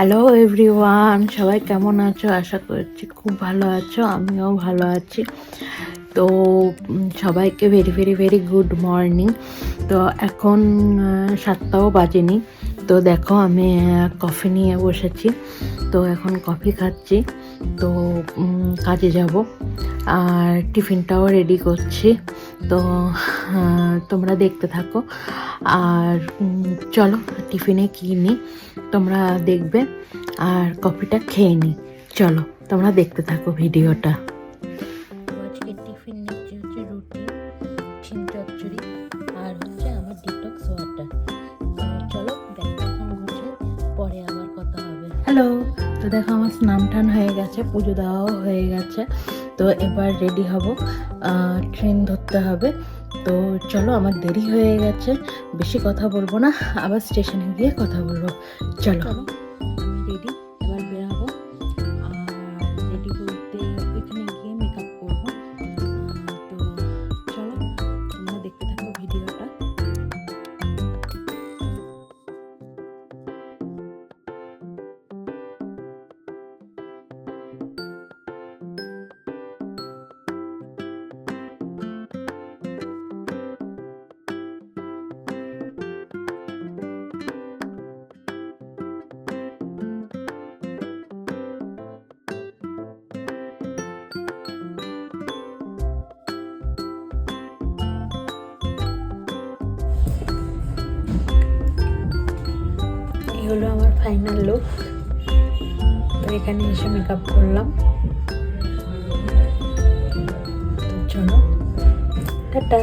Hello everyone, সবাই কেমন আছো? আশা করছি খুব ভালো আছো, আমিও ভালো আছি। তো সবাইকে very very very good morning. তো এখন 7টাও বাজেনি। তো দেখো আমি কফি নিয়ে বসেছি, তো এখন কফি খাচ্ছি। তো কাজে যাব আর টিফিনটাও রেডি করছি। তো তোমরা দেখতে থাকো আর চলো টিফিনে কী নিই তোমরা দেখবে আর কফিটা খেয়ে নিই। চলো তোমরা দেখতে থাকো ভিডিওটা। আজকে টিফিন নিচ্ছি হচ্ছে রুটি, শিম চচ্চড়ি আর হচ্ছে আমার ডিটক্স ওয়াটার। চলো ব্যাগটা এখন গুছিয়ে পরে আবার কথা হবে। হ্যালো, তো দেখো আমার স্নান টান হয়ে গেছে, পুজো দেওয়াও হয়ে গেছে। তো এবার রেডি হব, ট্রেন ধরতে হবে। তো চলো, আমার দেরি হয়ে গেছে, বেশি কথা বলবো না, আবার স্টেশনে গিয়ে কথা বলবো। চলো আমি রেডি, এবার বেরাবো। আর রেডি বলতে ওইখানে গিয়ে মেকআপ করবো। তো চলো তোমরা দেখতে থাকো ভিডিওটা। এই হলো আমার ফাইনাল লুক। তো এখানে এসে মেকআপ করলাম। তো চলো টাটা।